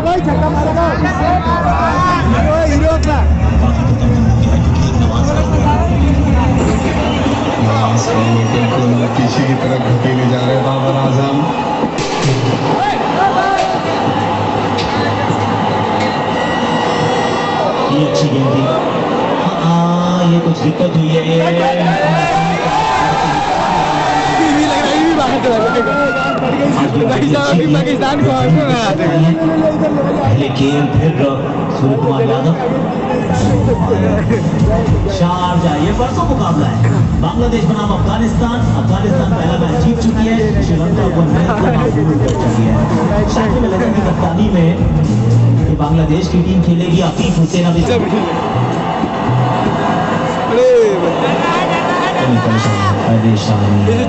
भाई छक्का मारेगा हीरो अपना बिल्कुल पीछे की तरफ धकेले जा रहे हैं बाबर आजम। ये अच्छी गेंद थी। हाँ ये कुछ दिक्कत हुई है। पाकिस्तान को पहले गेंद फिर सूर्य कुमार यादव शारजा। ये परसों मुकाबला है बांग्लादेश बनाम अफगानिस्तान। अफगानिस्तान पहला मैच जीत चुकी है, श्रीलंका को कर चुकी है। शाकिब अल हसन की कप्तानी में ये बांग्लादेश की टीम खेलेगी। आफीफ हुसैन अभी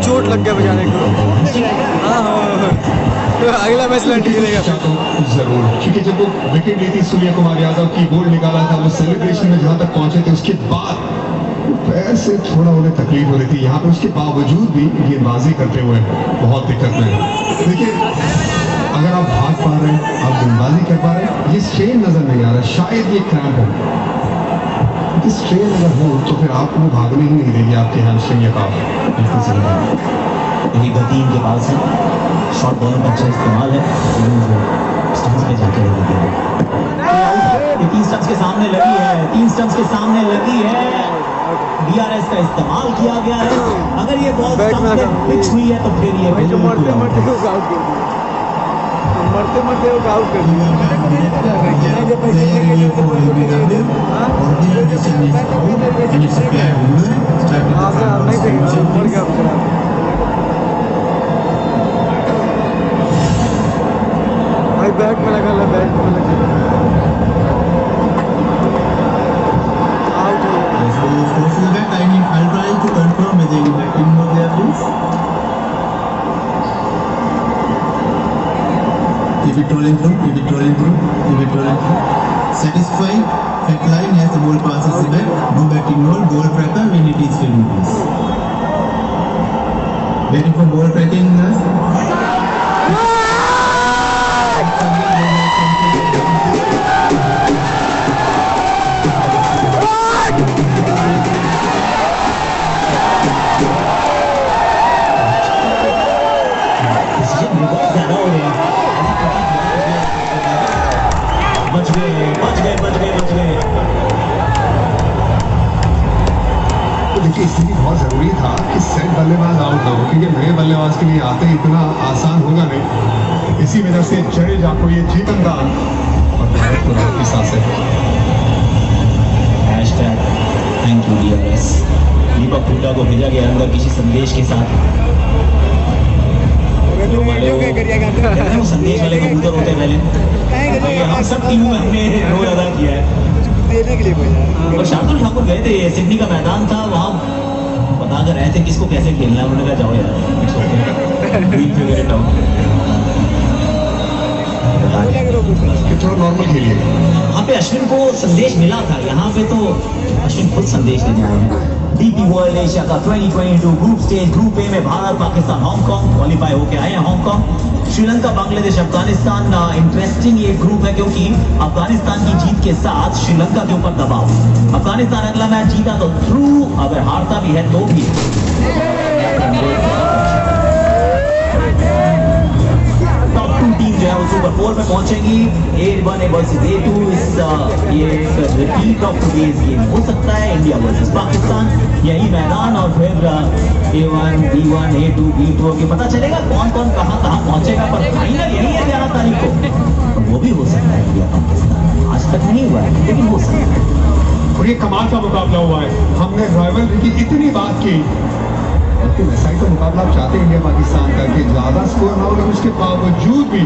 चोट लग गया बजाने को। अगला मैच लड़ने खेलेगा जरूर, क्योंकि जब वो विकेट ली थी सूर्य कुमार यादव की, गोल निकाला था, वो सेलिब्रेशन में जहां तक पहुंचे थे उसके बाद पैर से थोड़ा उन्हें तकलीफ हो रही थी यहाँ पे, उसके बावजूद भी गेंदबाजी करते हुए बहुत दिक्कत में। देखिए अगर आप भाग पा रहे हैं, आप गेंदबाजी कर पा रहे हैं, ये स्ट्रेन नजर नहीं आ रहा, शायद ये क्रैम्प हो। स्ट्रेन अगर हो तो फिर आपको भागने ही नहीं देगी आपके हैमस्ट्रिंग या काफ। बिल्कुल सही है। गतीम के पास है, शॉर्ट बॉल में अच्छा इस्तेमाल है, स्टंप्स पे जाके लगी है। 3 स्टंप्स के सामने लगी है, 3 स्टंप्स के सामने लगी है। DRS का इस्तेमाल किया गया है। अगर ये बॉल स्टंप पे पिच हुई है तो फिर ये मरते मरते आउट कर दिया। भाई बैट में लगा ला, बैट में लगा Keep it rolling through, keep it rolling through, keep it rolling through. Satisfied, fat line as the ball passes the back, no batting ball, ball tracker when it is fielding please. Waiting for ball tracking. देखिए इसलिए बहुत जरूरी था कि set बल्लेबाज out ना हो, क्योंकि नए बल्लेबाज के लिए आते ही इतना आसान होगा नहीं। इसी वजह से जडेजा को ये जीवन दान और भारत को राहत की सांसें। Thank you DRS। दीपक हुड्डा को भेजा गया अंदर किसी संदेश के साथ। संदेश वाले कबूतर होते पहले, हम सब टीमों में हमने रोल अदा किया है। देने के लिए और शार्दुल ठाकुर गए थे, सिडनी का मैदान था, वहाँ बता कर रहे थे किसको कैसे खेलना है। उन्होंने कहा जाओ यार थोड़ा नॉर्मल खेलिए। वहाँ पे अश्विन को संदेश मिला था, यहाँ पे तो अश्विन खुद संदेश देने आए हैं। DP वर्ल्ड एशिया का 2022 ग्रुप स्टेज, ग्रुप ए में भारत, पाकिस्तान, हांगकांग क्वालिफाई होके आए हैं। हांगकांग, श्रीलंका, बांग्लादेश, अफगानिस्तान। इंटरेस्टिंग ये ग्रुप है क्योंकि अफगानिस्तान की जीत के साथ श्रीलंका के ऊपर दबाव। अफगानिस्तान अगला मैच जीता तो थ्रू, अगर हारता भी है तो भी। टॉप 2 टीम जो है वो सुपर 4 में पहुंचेंगी। A1 versus A2। ये रिपीट ऑफ टुडेज गेम हो सकता है, इंडिया वर्सेस पाकिस्तान, यही मैदान। और फिर A1, B1, A2, B2 के पता चलेगा कौन कौन कहां पहुंचेगा, पर फाइनल यही है 11 तारीख को। तो वो भी हो सकता है इंडिया पाकिस्तान, आज तक नहीं हुआ है लेकिन हो सकता है। और ये कमाल का मुकाबला हुआ है। हमने राइवलरी की इतनी बात की, लेकिन ऐसा ही तो मुकाबला आप चाहते हैं इंडिया पाकिस्तान का, कि ज्यादा स्कोर ना हो, लेकिन उसके बावजूद भी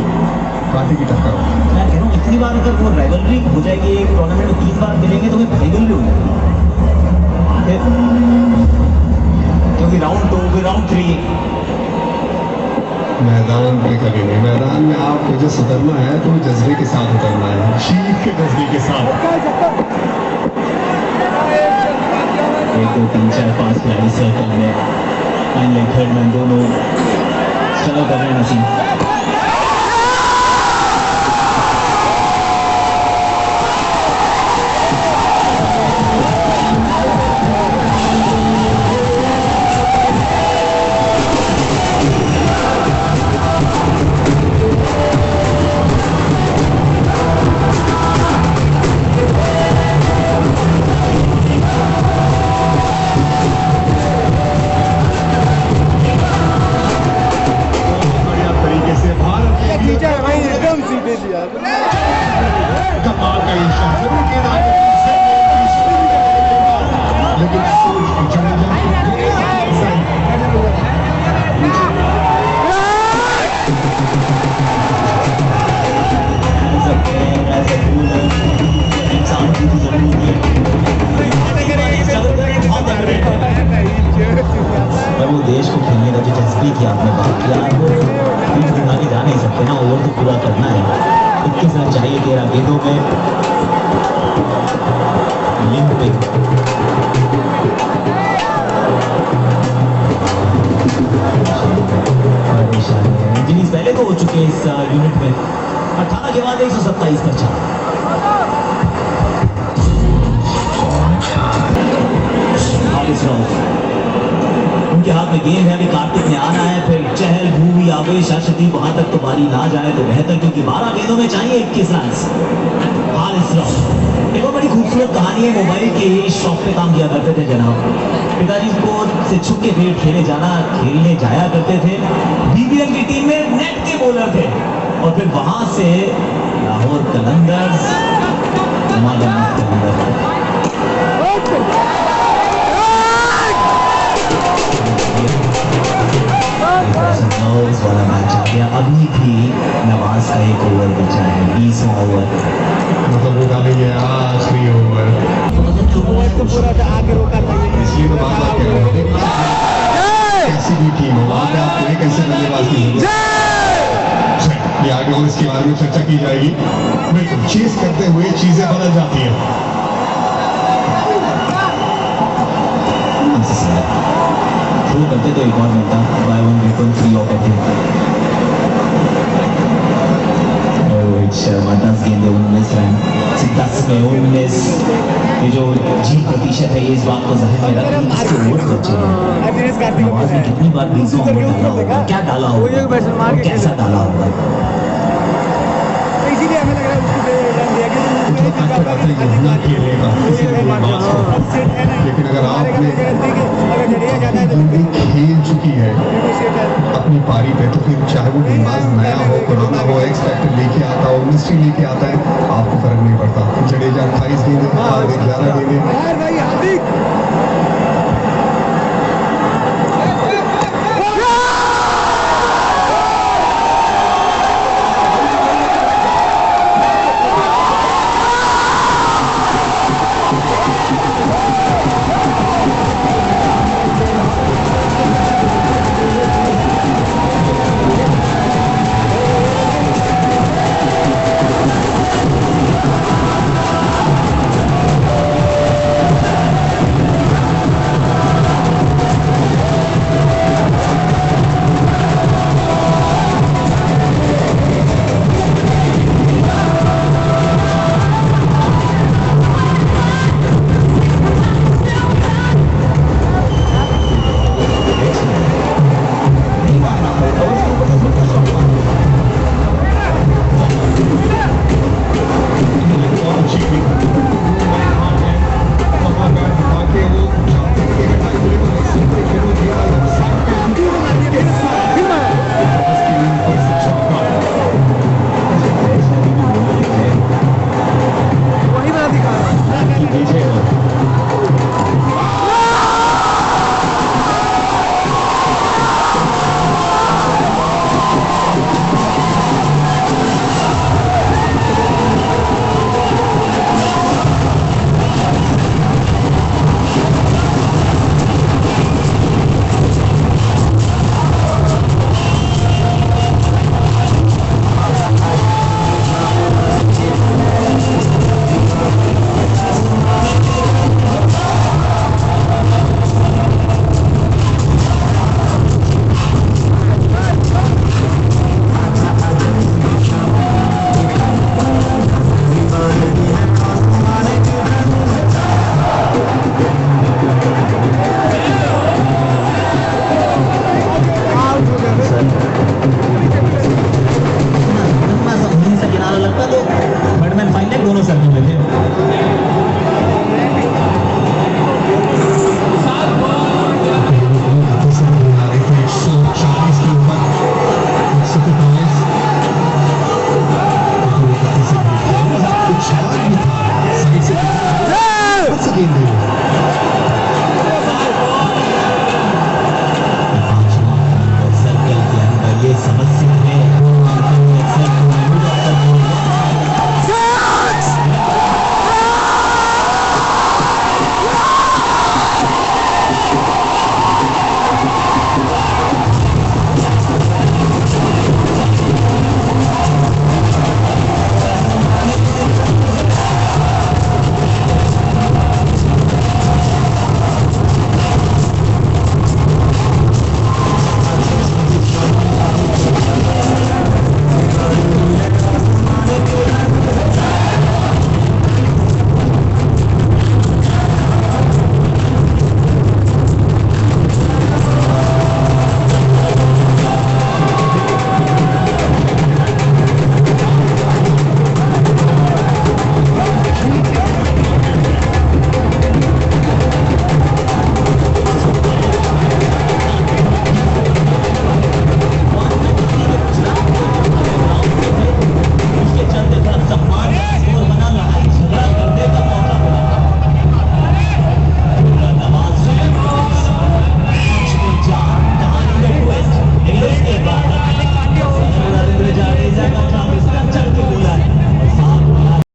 कांटे की टक्कर हो। मैं कह रहा हूँ इतनी बार अगर वो राइवलरी हो जाएगी, एक टूर्नामेंट में 3 बार मिलेंगे तो राइवलरी हो जाएगी, क्योंकि राउंड 2 राउंड 3 मैदान पे कभी नहीं। मैदान में आपको जो उतरना है तो जज्बे के साथ उतरना है, शीख के जज्बे के साथ। 1 2 3 4 5 खिलाड़ी सर्कल में, थर्ड मैन दोनों स्ट्रगल कर रहे हैं नसीम। बढ़िया तरीके से भारत ये खींचा है भाई एकदम सीधे से यार। कमाल का ये शॉट है, लेकिन आगे लेकिन सोच जडेजा इंसान की तो जरूरत है। पर वो देश को खेलने का जो जज्बे की आपने बात किया, वो पीठ दिखा के जा नहीं सकते ना, ओवर तो पूरा करना है। 21 रन चाहिए 13 गेंदों में। लिंपिक इंजरीज पहले तो हो चुके हैं इस यूनिट में। 18 के बाद 127 पर चला। हारिस राउफ उनके हाथ में गेंद है, अभी कार्तिक ने आना है, फिर चहल भूमि आवेश आशती, वहां तक तो बारी ना जाए तो बेहतर, क्योंकि 12 गेंदों में चाहिए 21 रन। हारिस राउफ एक और बड़ी खूबसूरत कहानी है। मोबाइल के शॉप पे काम किया करते थे जनाब। पिताजी को से छुप के फिर खेलने जाया करते थे। बीबीएल की टीम में नेट के बॉलर थे, और फिर वहां से लाहौर कलंदर्स वाला मैच आ गया। अभी भी नवाज का एक ओवर बचा है, 20वां ओवर। मतलब वो डालेंगे आखिरी ओवर, तो पूरा आगे रोका था ये। इसलिए तो बार बार कह रहा हूँ कैसी भी टीम हो वहाँ पे आपको एक ऐसे बल्लेबाज की जरूरत है। ये आगे और इसके बारे में चर्चा की जाएगी। बिल्कुल चेस करते हुए चीजें बदल जाती हैं। शुरू करते तो एक और मिलता, by one get one free of करते। रोहित शर्मा 10 गेंदे 19 रन, 10 में 19। ये जो जीत प्रतिशत है, ये इस बात को ज़हन में रखिए, इसके ओवर बचे हैं। नवाज ने कितनी बार 20वां ओवर डाला होगा, क्या डाला होगा और कैसा डाला होगा। इसीलिए हमें लग रहा है उसको रन दिया लेकिन अगर आपने खेल चुकी है अपनी पारी पे, तो फिर चाहे वो गेंदबाज नया हो, पुराना हो, एक्स फैक्टर लेके आता हो, मिस्ट्री लेके आता है, आपको फर्क नहीं पड़ता। जडेजा 28 गेंदे, 11 गेंदे।